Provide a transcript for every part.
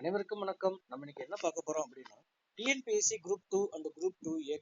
அனைவருக்கும் வணக்கம். நம்ம இன்னைக்கு என்ன பார்க்க போறோம் அப்படின்னா TNPSC group 2 and group 2A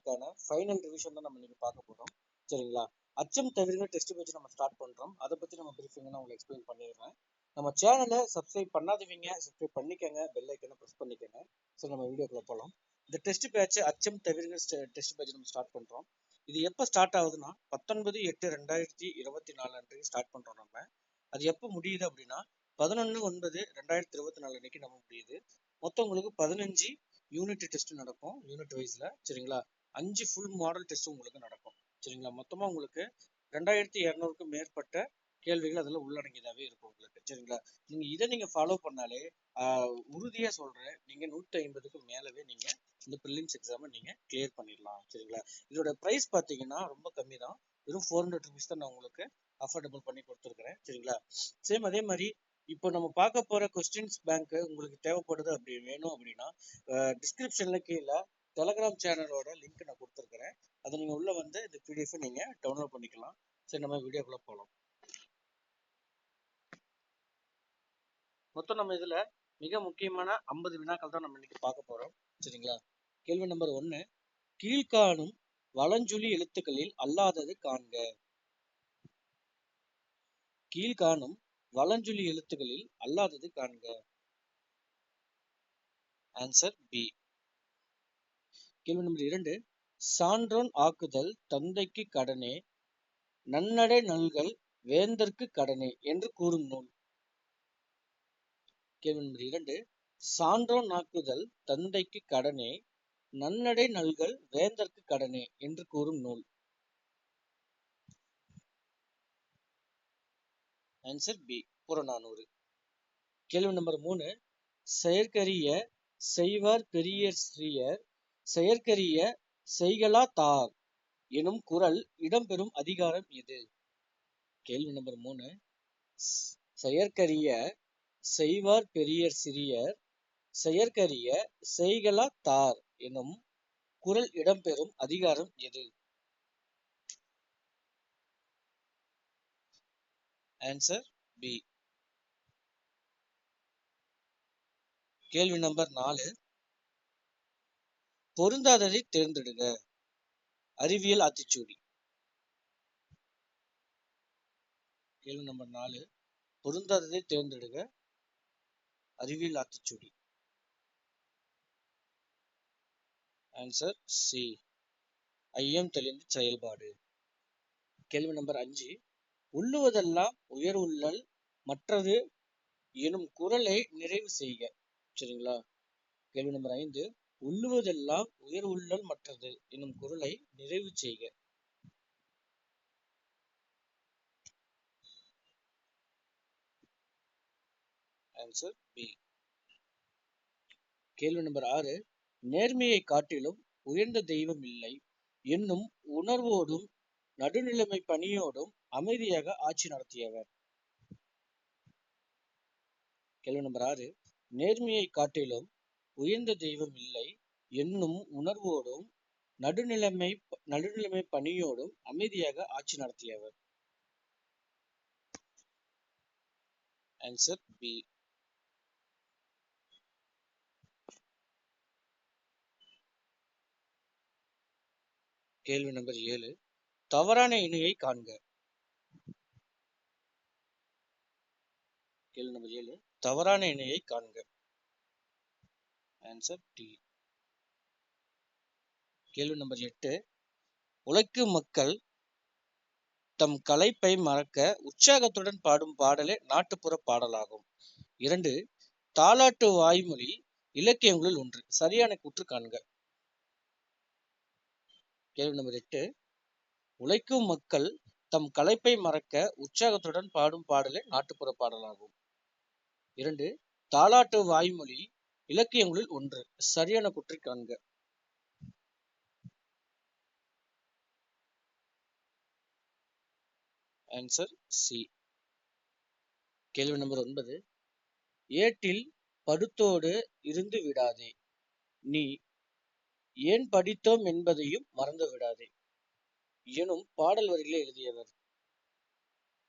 final revision தான் நம்ம இன்னைக்கு பார்க்க போறோம். சரிங்களா? அச்சம் தவிர டெஸ்ட் பேட்ச் நம்ம ஸ்டார்ட் பண்றோம். அதை பத்தி நம்ம பிரீஃபிங்கா நான் உங்களுக்கு எக்ஸ்பிளைன் பண்ணிடுறேன். நம்ம சேனலை சப்ஸ்கிரைப் பண்ணாதவங்க சப்ஸ்கிரைப் பண்ணிக்கங்க, பெல் ஐக்கனை ப்ரெஸ் பண்ணிக்கங்க. சரி, நம்ம வீடியோக்குள்ள போகலாம். இந்த டெஸ்ட் பேட்ச் அச்சம் தவிர டெஸ்ட் பேட்ச் நம்ம ஸ்டார்ட் பண்றோம். இது எப்போ ஸ்டார்ட் ஆகுதுன்னா 19/8/2024 அன்றைக்கு ஸ்டார்ட் பண்றோம் நம்ம. அது எப்போ முடியுது அப்படின்னா 11/9/2024 அன்னைக்கு நம்ம முடியுது. மொத்தம் உங்களுக்கு 15 யூனிட் டெஸ்ட் நடக்கும், யூனிட் வைஸ்ல. சரிங்களா? 5 ஃபுல் மாடல் டெஸ்ட் உங்களுக்கு நடக்கும். சரிங்களா? மொத்தமா உங்களுக்கு 2200க்கும் மேற்பட்ட கேள்விகள் அதில் உள்ளடங்கியதாகவே இருக்கும் உங்களுக்கு. சரிங்களா? நீங்க ஃபாலோ பண்ணாலே உறுதியா சொல்றேன், நீங்க 150க்கு மேலவே நீங்க இந்த ப்ரிலிம்ஸ் எக்ஸாமை நீங்க கிளியர் பண்ணிடலாம். சரிங்களா? இதோட ப்ரைஸ் பார்த்தீங்கன்னா ரொம்ப கம்மி தான், வெறும் 400 ருபீஸ் தான் நான் உங்களுக்கு அஃபோர்டபுள் பண்ணி கொடுத்துருக்கிறேன். சரிங்களா? சேம் அதே மாதிரி இப்போ நம்ம பார்க்க போற கொஸ்டின்ஸ் பேங்க் உங்களுக்கு தேவைப்படுது அப்படி வேணும் அப்படின்னா டிஸ்கிரிப்ஷன்ல கீழே டெலகிராம் சேனலோட லிங்க் நான் கொடுத்துருக்கிறேன். அதை நீங்க உள்ள வந்து இந்த பிடிஎஃப் நீங்க டவுன்லோட் பண்ணிக்கலாம். சரி, நம்ம வீடியோக்குள்ள போகலாம். மொத்தம் நம்ம இதுல மிக முக்கியமான 50 வினாக்கள் தான் நம்ம இன்னைக்கு பார்க்க போறோம். சரிங்களா? கேள்வி நம்பர் 1, கீழ்காணும் வலஞ்சுழி எழுத்துக்களில் அல்லாதது காண்க. கீழ்காணும் வலஞ்சுழி எழுத்துக்களில் அல்லாதது காண்க. Answer B. கேள்வி நம்பர் 2, சான்றோன் ஆக்குதல் தந்தைக்கு கடனே, நன்னடை நல்கல் வேந்தற்கு கடனே என்று கூறும் நூல். கேள்வி நம்பர் 2, சான்றோன் ஆக்குதல் தந்தைக்கு கடனே, நன்னடை நல்கல் வேந்தற்கு கடனே என்று கூறும் நூல். Answer B, Purananuru. கேள்வி நம்பர் 3, செயற்கரிய செய்வார் பெரியர் சிறியர், செயற்கரிய செய்கலா தார் எனும் குறள் இடம்பெறும் அதிகாரம் எது? கேள்வி நம்பர் 3, செயற்கரிய செய்வார் பெரியர் சிறியர், செயற்கரிய செய்கலா தார் எனும் குறள் இடம்பெறும் அதிகாரம் எது? Answer B. கேள்வி நம்பர் 4, பொருந்தாததை தேர்ந்தெடுங்க. அறிவியல் ஆத்திச்சூடி. கேள்வி நம்பர் 4, பொருந்தாததை தேர்ந்தெடுங்க. அறிவியல் ஆத்திச்சூடி. ஆன்சர் சி, ஐயம் தெளிந்த செயல்பாடு. கேள்வி நம்பர் 5, உள்ளுவதெல்லாம் உயர் உள்ளல் மற்றது எனும் குறளை நிறைவு செய்க. சரிங்களா? கேள்வி நம்பர் 5, உள்ளுவதெல்லாம் உயர் உள்ளல் மற்றது எனும் குறளை நிறைவு செய்க. Answer B. கேள்வி நம்பர் 6, நேர்மையை காட்டிலும் உயர்ந்த தெய்வம் இல்லை என்னும் உணர்வோடும் நடுநிலைமை பணியோடும் அமைதியாக ஆட்சி நடத்தியவர். கேள்வி நம்பர் 6, நேர்மையை காட்டிலும் உயர்ந்த தெய்வம் இல்லை என்னும் உணர்வோடும் நடுநிலைமை பணியோடும் அமைதியாக ஆட்சி நடத்தியவர். Answer B. கேள்வி நம்பர் 7, தவறான இணையை காண்க. கேள்வி நம்பர் 7, தவறான இணையை காண்க. Answer D. கேள்வி நம்பர் 8, உழைக்கும் மக்கள் தம் களைப்பை மறக்க உற்சாகத்துடன் பாடும் பாடலே நாட்டுப்புற பாடலாகும். 2, தாலாட்டு வாய்மொழி இலக்கியங்களில் ஒன்று. சரியான கூற்று காண்க. கேள்வி நம்பர் 8, உழைக்கும் மக்கள் தம் களைப்பை மறக்க உற்சாகத்துடன் பாடும் பாடலே நாட்டுப்புற பாடலாகும். 2, தாலாட்டு வாய்மொழி இலக்கியங்களில் ஒன்று. சரியான கூற்றை காண்க. Answer C. கேள்வி நம்பர் 9, ஏட்டில் படுத்தோடு இருந்து விடாதே, நீ ஏன் படித்தோம் என்பதையும் மறந்து விடாதே எனும் பாடல் வரிகளை எழுதியவர்.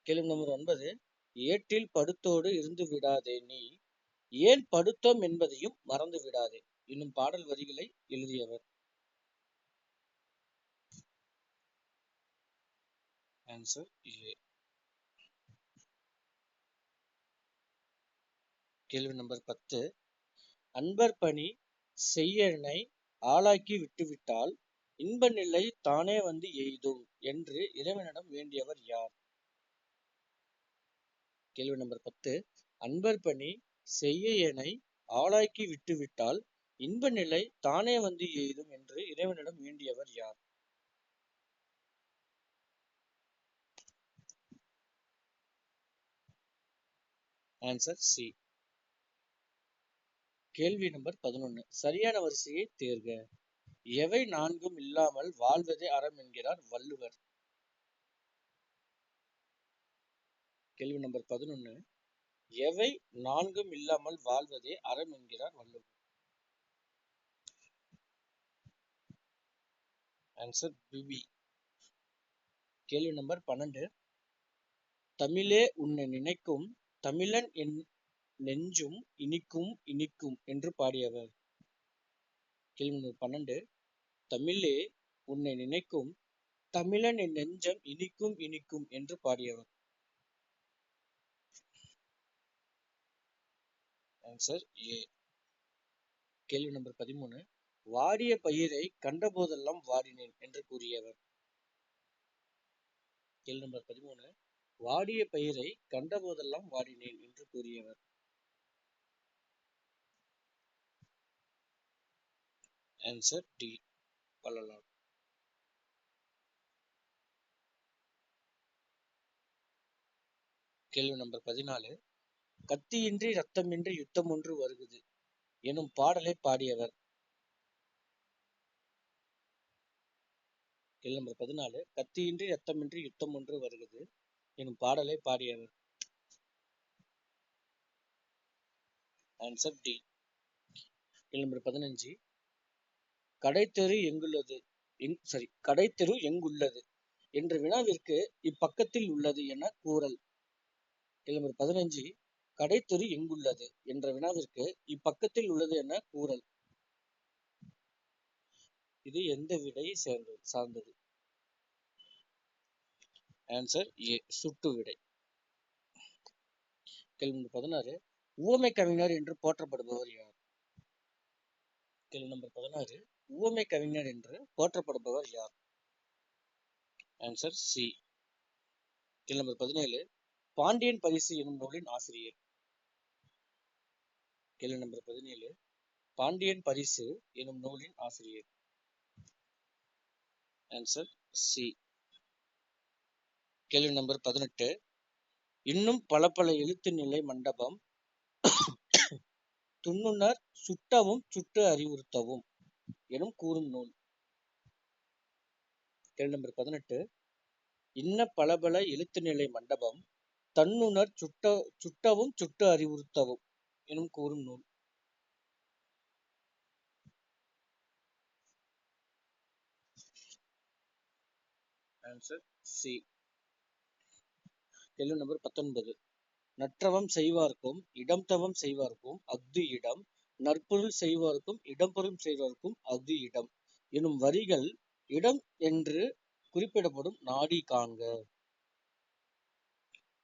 கேள்வி நம்பர் 9, ஏட்டில் படுத்தோடு இருந்து விடாதே, நீ ஏன் படுத்தோம் என்பதையும் மறந்து விடாதே என்னும் பாடல் வரிகளை எழுதியவர். Answer A. கேள்வி நம்பர் 10. அன்பர் பணி செய்யனை ஆளாக்கி விட்டுவிட்டால் இன்ப நிலை தானே வந்து எய்தும் என்று இறைவனிடம் வேண்டியவர் யார்? கேள்வி நம்பர் 10. அன்பர் பணி செய்யனை ஆளாக்கி விட்டுவிட்டால் இன்ப நிலை தானே வந்து எய்தும் என்று இறைவனிடம் வேண்டியவர் யார்? Answer C. கேள்வி நம்பர் 11. சரியான வரிசையை தேர்க. எவை நான்கும் இல்லாமல் வாழ்வதே அறம் என்கிறார் வள்ளுவர்? கேள்வி நம்பர் 11. எவை நான்கும் இல்லாமல் வாழ்வதே அறம் என்கிறார் வள்ளுவர்? Answer B. கேள்வி நம்பர் 12. தமிழே உன்னை நினைக்கும் தமிழன் என் நெஞ்சும் இனிக்கும் இனிக்கும் என்று பாடியவர்? கேள்வி நம்பர் 12. தமிழே உன்னை நினைக்கும் தமிழன் என் நெஞ்சம் இனிக்கும் இனிக்கும் என்று பாடியவர்? Answer A. கேள்வி நம்பர் 13. வாடிய பயிரை கண்டபோதெல்லாம் வாடினேன் என்று கூறியவர்? கேள்வி நம்பர் 13. வாடிய பயிரை கண்டபோதெல்லாம் வாடினேன் என்று கூறியவர்? Answer D. வள்ளலார். கேள்வி நம்பர் 14. கத்தியின்றி ரத்தமின்றி யுத்தம் ஒன்று வருகுது எனும் பாடலை பாடியவர்? கேள்வி நம்பர் 14. கத்தியின்றி ரத்தமின்றி யுத்தம் ஒன்று வருகுது எனும் பாடலை பாடியவர்? Answer D. கேள்வி நம்பர் 15. கடைத்தெரு எங்குள்ளது கடைத்தெரு எங்குள்ளது என்ற வினாவிற்கு இப்பக்கத்தில் உள்ளது என கூறல். கேள்வி நம்பர் 15. கடைத்தெரு எங்குள்ளது என்ற வினாவிற்கு இப்பக்கத்தில் உள்ளது என கூறல். இது எந்த விடையை சார்ந்தது? Answer A. சுட்டு விடை. கேள்வி நம்பர் 16. உவமை கவிஞர் என்று போற்றப்படுபவர் யார்? கேள்வி நம்பர் 16. உவமை கவிஞர் என்று போற்றப்படுபவர் யார்? Answer C. கேள்வி நம்பர் 17. பாண்டியன் பரிசு எனும் நூலின் ஆசிரியர்? கேள்வி நம்பர் 17. பாண்டியன் பரிசு எனும் நூலின் ஆசிரியர்? Answer C. கேள்வி நம்பர் 18. இன்னும் பல பல எழுத்து நிலை மண்டபம் துண்ணுணர் சுட்டவும் சுட்டு அறிவுறுத்தவும் எனும் கூறும் நூல்? கேள்வி நம்பர் 18. இன்ன பல பல எழுத்து நிலை மண்டபம் தன்னுணர் சுட்டவும் சுட்டு அறிவுறுத்தவும் எனும் கூறும் நூல்? Answer C. கேள்வி நம்பர் 19. நற்றவம் செய்வார்க்கும் இடம்தவம் செய்வார்க்கும் அஃது இடம் நற்பொருள் செய்வார்க்கும் இடம்பொருள் செய்வார்க்கும் அஃது இடம் எனும் வரிகள் இடம் என்று குறிப்பிடப்படும் நாடி காண்க.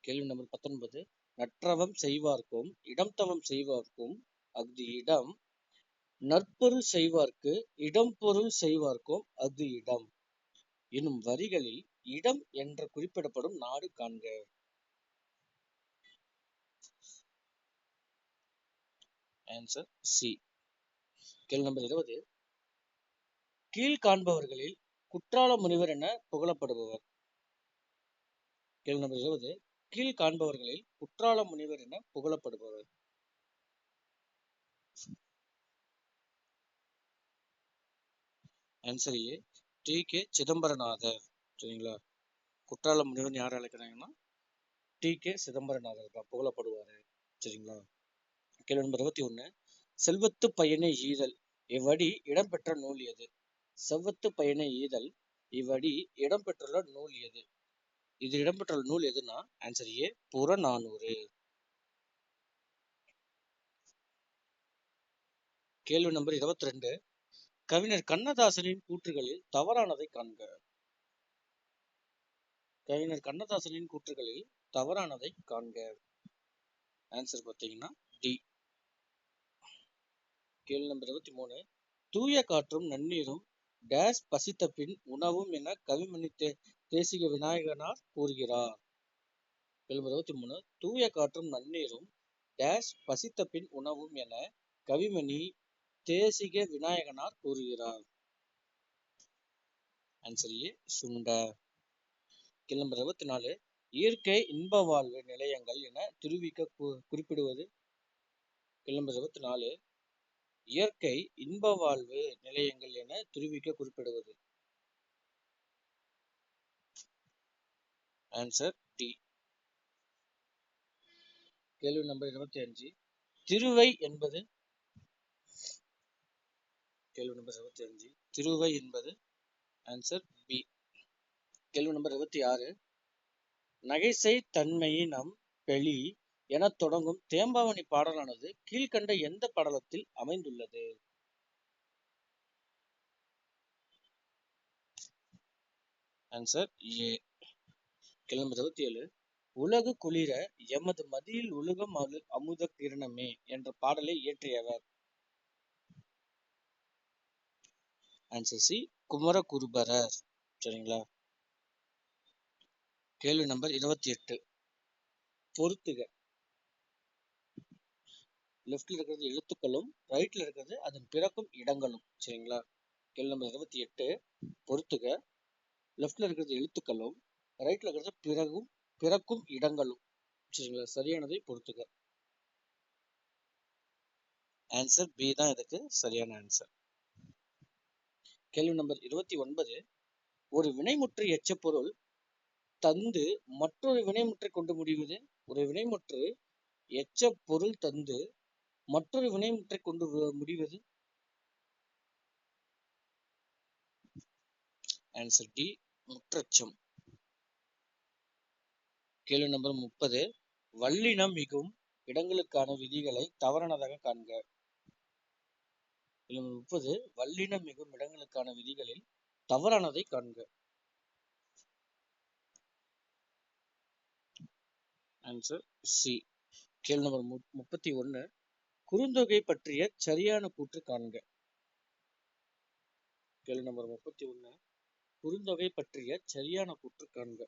கேள்வி நம்பர் 19. நற்றவம் செய்வார்க்கும் இடம்தவம் செய்வார்க்கும் அஃது இடம் நற்பொருள் செய்வார்க்கு இடம்பொருள் செய்வார்க்கும் அஃது இடம் எனும் வரிகளில் இடம் என்று குறிப்பிடப்படும் நாடு காண்க. Answer C. கேள்வி நம்பர் 20. கீழ்காண்பவர்களில் குற்றால முனிவர் என புகழப்படுபவர்? கேள்வி நம்பர் 20. கீழ்காண்பவர்களில் குற்றால முனிவர் என புகழப்படுபவர்? Answer A. T. K. Chidambaranathar. சரிங்களா? குற்றால முனிவர் யார் அழைக்கிறாங்கன்னா டி. கே. சிதம்பரநாதர் தான் புகழப்படுவாரு. சரிங்களா? கேள்வி நம்பர் 21. செல்வத்து பயனை ஈதல் இவ்வடி இடம்பெற்ற நூல் எது? செல்வத்து பயனை ஈதல் இவ்வடி இடம்பெற்றுள்ள நூல் எது? இது இடம்பெற்றுள்ள நூல் எதுனா ஆன்சர் ஏ. புறநானூறு. கேள்வி நம்பர் 22. கவிஞர் கண்ணதாசனின் கூற்றுகளில் தவறானதை காண்க. கவிஞர் கண்ணதாசனின் கூற்றுகளில் தவறானதை காண்க. ஆன்சர் பார்த்தீங்கன்னா டி. கேள்வி நம்பர் 23. தூய காற்றும் நன்னீரும் டேஸ் பசித்த பின் உணவும் என கவிமணி தேசிக விநாயகனார் கூறுகிறார். கேள்வி 23. தூய காற்றும் நன்னீரும் டேஸ் பசித்த பின் உணவும் என கவிமணி தேசிக விநாயகனார் கூறுகிறார். ஆன்சர் ஏ சுண்ட. கேள்வி நம்பர் 24. இயற்கை இன்ப வாழ்வு நிலையங்கள் என துருவிக்க குறிப்பிடுவது. கேள்வி நம்பர் 24. இயற்கை இன்ப வாழ்வு நிலையங்கள் என துருவிக்க குறிப்பிடுவது. Answer D. கேள்வி நம்பர் 25. திருவை என்பது. கேள்வி நம்பர் 25. திருவை என்பது. Answer B. கேள்வி நம்பர் 26. நகைசை தன்மையினம் பெளி என தொடங்கும் தேம்பாவணி பாடலானது கீழ்கண்ட எந்த படலத்தில் அமைந்துள்ளது. Answer A. கேள்வி நம்பர் 27. உலகு குளிர எமது மதியில் உலகம் அமுத கிரணமே என்ற பாடலை இயற்றியவர். Answer C Kumaraguruparar. சரிங்களா. கேள்வி நம்பர் 28. பொறுத்துக. லெஃப்ட்ல இருக்கிறது எழுத்துக்களும் ரைட்ல இருக்கிறது அதன் பிறக்கும் இடங்களும். சரிங்களா. கேள்வி நம்பர் 28. பொறுத்துக. லெஃப்ட்ல இருக்கிறது எழுத்துக்களும் ரைட்ல இருக்கிறது பிறக்கும் இடங்களும். சரிங்களா. சரியானதை பொறுத்துக. ஆன்சர் பி தான் இதுக்கு சரியான ஆன்சர். கேள்வி நம்பர் 29. ஒரு வினைமுற்று எச்சப்பொருள் தந்து மற்றொரு வினைமுற்றை கொண்டு முடிவது. ஒரு வினைமுற்று எச்ச பொருள் தந்து மற்றொரு வினைமுற்றை கொண்டு முடிவது. ஆன்சர் டி முற்றச்சம். கேள்வி நம்பர் 30. வல்லினம் மிகும் இடங்களுக்கான விதிகளை தவறானதாக காண்க. கேள்வி நம்பர் 30. வல்லினம் மிகும் இடங்களுக்கான விதிகளில் தவறானதை காண்க. Answer C. கேள்வி நம்பர் 31. குறுந்தொகை பற்றிய சரியான கூற்று காண்க. கேள்வி நம்பர் 31. குறுந்தொகை பற்றிய சரியான கூற்று காண்க.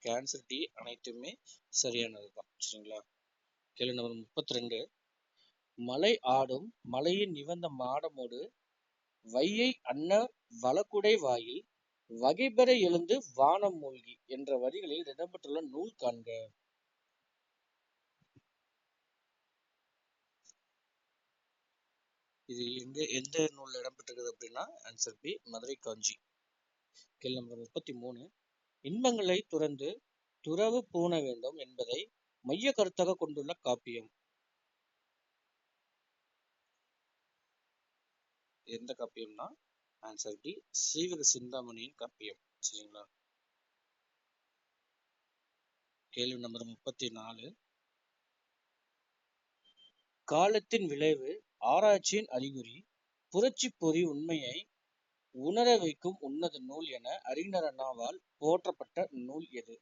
ஆன்சர் டி அனைத்துமே சரியானதுதான். சரிங்களா. கேள்வி நம்பர் 32. மலை ஆடும் மலையின் நிவந்த மாடமோடு வையை அன்ன வளக்குடை வாயில் வகைபெற எழுந்து வானம் மூழ்கி என்ற வரிகளில் இடம்பெற்றுள்ள நூல் காண்க. இது எந்த நூல் இடம்பெற்றிருக்குது அப்படின்னா ஆன்சர் பி மதுரை காஞ்சி. கேள்வி நம்பர் 33. இன்பங்களை துறந்து துறவு பூண வேண்டும் என்பதை மைய கருத்தாக கொண்டுள்ள காப்பியம். எந்த காப்பியம்னா ஆன்சர் டி சீவக சிந்தாமணியின் காப்பியம். சரிங்களா. கேள்வி நம்பர் 34. காலத்தின் விளைவு ஆராய்ச்சியின் அறிகுறி புரட்சி பொறி உண்மையை உணர வைக்கும் உன்னத நூல் என அறிஞர் அண்ணாவால் போற்றப்பட்ட நூல் எது.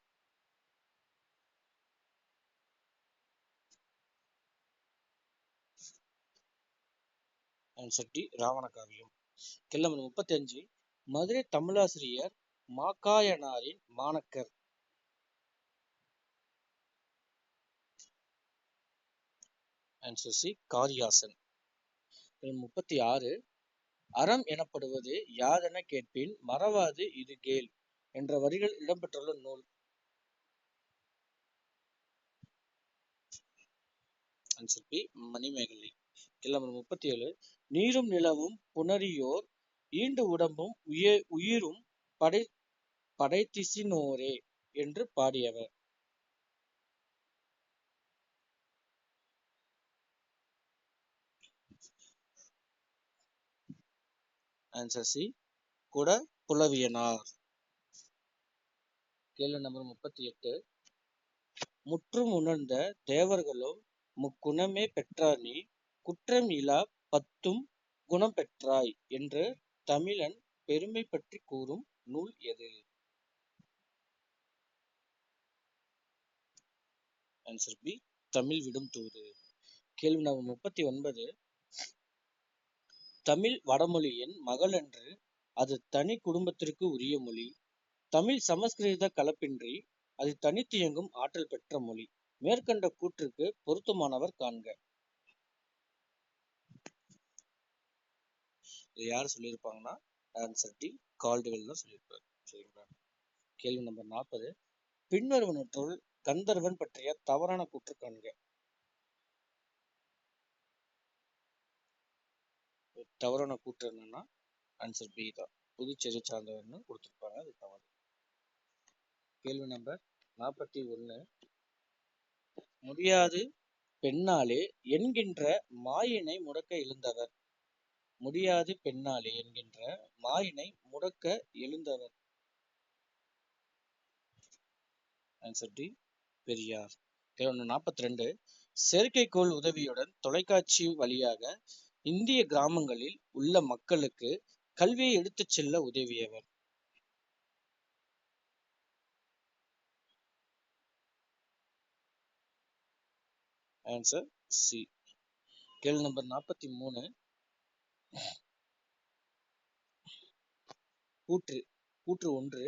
ஆன்சர் டி ராவண காவியம். கேள்வி நம்பர் 35. மதுரை தமிழாசிரியர் மாக்காயனாரின் மாணக்கர். Answer C Kariyasan. 36. அறம் எனப்படுவது யாதென கேட்பின் மறவாது இது கேள் என்ற வரிகள் இடம்பெற்றுள்ள நூல். Answer B Manimekalai. கேள்வி நம்பர் 37. நீரும் நிலவும் புணரியோர் ஈண்டு உடம்பும் உயிரும் படைத்திசினோரே என்று பாடியவர். ஆன்சர் சி கூட புலவியனார். கேள்வி நம்பர் 38. முற்றும் உணர்ந்த தேவர்களும் முக்குணமே பெற்றார் நீ குற்றம் இலா பத்தும் குணம் பெற்றாய் என்று தமிழன் பெருமை பற்றி கூறும் நூல் எது? ஆன்சர் பி, தமிழ் விடும் தூது. கேள்வி நம்பர் 39. தமிழ் வடமொழியின் மகளன்று, அது தனி குடும்பத்திற்கு உரிய மொழி. தமிழ் சமஸ்கிருத கலப்பின்றி அது தனித்து இயங்கும் ஆற்றல் பெற்ற மொழி. மேற்கண்ட கூற்றுக்கு பொருத்தமானவர் காண்க. இது யார் சொல்லியிருப்பாங்கன்னா ஆன்சர் டி, கால்டுவெல் தான் சொல்லியிருப்பார். சரிங்களா? கேள்வி நம்பர் 40. பின்வருவனற்றுள் கந்தர்வன் பற்றிய தவறான கூற்று காண்க. தவறான கூற்று என்னன்னா ஆன்சர் பி தான், புதுச்சேரி சார்ந்தவர்னு கொடுத்துருப்பாங்க, அது தவறு. கேள்வி நம்பர் 41. முடியாது பெண்ணாலே என்கின்ற மாயினை முடக்க எழுந்தவர். முடியாது பெண்ணாலே என்கின்ற மாயினை முடக்க எழுந்தவர். Answer D, Periyar. கேள்வி 42. செயற்கைக்கோள் உதவியுடன் தொலைக்காட்சி வழியாக இந்திய கிராமங்களில் உள்ள மக்களுக்கு கல்வியை எடுத்துச் செல்ல உதவியவர். Answer C. கேள்வி நம்பர் 43. கூற்று 1.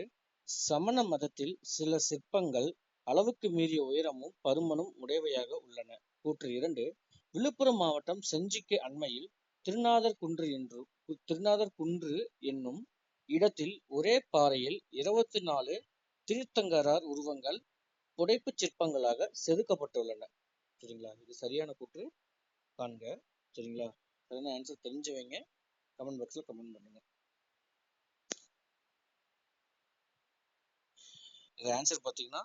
சமண மதத்தில் சில சிற்பங்கள் அளவுக்கு மீறிய உயரமும் பருமனும் உடையவையாக உள்ளன. கூற்று 2. விழுப்புரம் மாவட்டம் செஞ்சிக்கு அண்மையில் திருநாதர் குன்று என்னும் இடத்தில் ஒரே பாறையில் 24 தீர்த்தங்கரர் உருவங்கள் புடைப்புச் சிற்பங்களாக செதுக்கப்பட்டுள்ளன. சரிங்களா? இது சரியான கூற்று காண்க. சரிங்களா? சரியான ஆன்சர் தெரிஞ்சவங்க கமெண்ட் பாக்ஸ்ல கமெண்ட் பண்ணுங்க. இது ஆன்சர் பார்த்தீங்கன்னா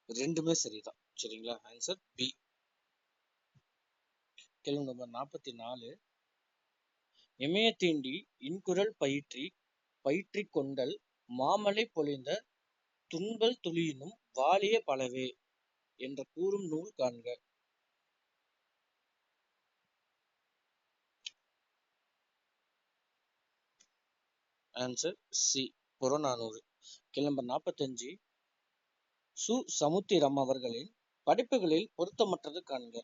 ரெண்டுமே சரிதான். சரிங்களா? Answer B. கேள்வி நம்பர் 44. இமய தீண்டி இன்குரல் பயிற்றி கொண்டல் மாமலை பொழிந்த துன்பல் துளியினும் வாலிய பலவே என்று கூறும் நூல் காண்க. ஆன்சர் சி, புறநானூறு. கேள்வி நம்பர் 45. சு சமுத்திரம் அவர்களின் படைப்புகளில் பொருத்தமற்றது காண்க.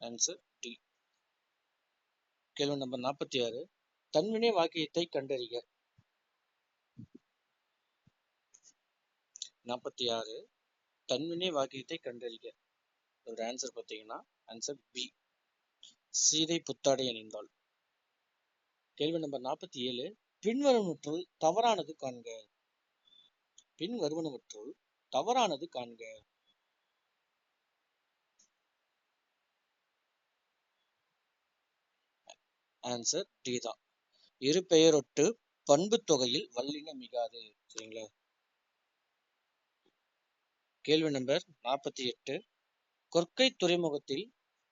Answer D. கேள்வி நம்பர் 46. தன்வினை வாக்கியத்தை கண்டறிக. 46. தன்வினை வாக்கியத்தை கண்டறிக. ஒரு ஆன்சர் பார்த்தீங்கன்னா ஆன்சர் பி, சீதை புத்தாடை அணிந்தாள். கேள்வி நம்பர் 47. பின்வருவனவற்றுள் தவறானது காண்க. பின்வருவனவற்றுள் தவறானது காண்க. ஆன்சர் டி தான், இரு பெயரொட்டு பண்பு தொகையில் வல்லின மிகாது. சரிங்களா? கேள்வி நம்பர் 48. கொற்கை துறைமுகத்தில்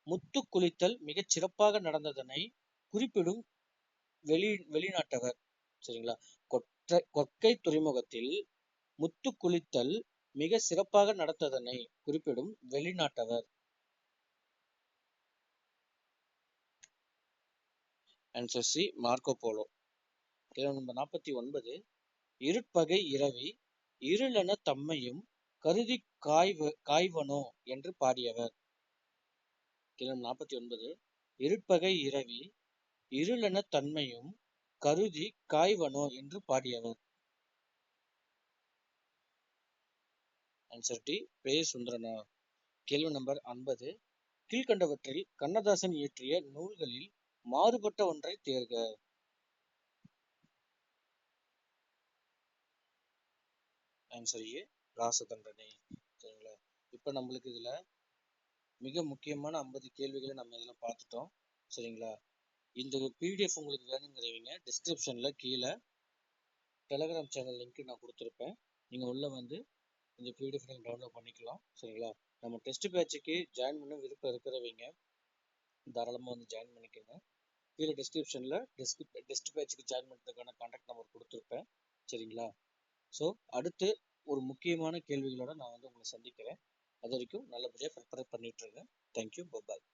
முத்து குளித்தல் மிகச் சிறப்பாக நடந்ததனை குறிப்பிடும் வெளிநாட்டவர். சரிங்களா? கொற்கை துறைமுகத்தில் முத்து குளித்தல் மிக சிறப்பாக நடந்ததனை குறிப்பிடும் வெளிநாட்டவர். Answer C, Marco polo. கேள்வி நம்பர் 49. இருட்பகை இரவி இருளென தம்மையும் கருதி காய்வனோ என்று பாடியவர். கேள்வி 49. இருட்பகை இரவி இருளென தன்மையும் கருதி காய்வனோ என்று பாடியவர். ஆன்சர் டி, பெயர் சுந்தரனார். கேள்வி நம்பர் 50. கீழ்கண்டவற்றில் கண்ணதாசன் இயற்றிய நூல்களில் மாறுபட்ட ஒன்றை தேர்க. Answer A, Rajathandanai. சரிங்களா? இப்ப நம்மளுக்கு இதுல மிக முக்கியமான 50 கேள்விகளை நம்ம இதுல பார்த்துட்டோம். சரிங்களா? இந்த பிடிஎஃப் உங்களுக்கு வேணுங்கிறவங்க டிஸ்கிரிப்ஷன்ல கீழே டெலகிராம் சேனல் லிங்க் நான் கொடுத்துருப்பேன். நீங்க உள்ள வந்து இந்த பிடிஎஃப் நீங்கள் டவுன்லோட் பண்ணிக்கலாம். சரிங்களா? நம்ம டெஸ்ட் பேட்சுக்கு ஜாயின் பண்ண விருப்பம் இருக்கிறவங்க தாராளமாக வந்து ஜாயின் பண்ணிக்கோங்க. கீழே டிஸ்கிரிப்ஷனில் டெஸ்ட் பேட்சுக்கு ஜாயின் பண்ணுறதுக்கான கான்டாக்ட் நம்பர் கொடுத்துருப்பேன். சரிங்களா? ஸோ அடுத்து ஒரு முக்கியமான கேள்விகளோட நான் வந்து உங்களை சந்திக்கிறேன். அது வரைக்கும் நல்லபடியாக ப்ரிப்பேர் பண்ணிட்டு இருங்க. Thank you, bye bye.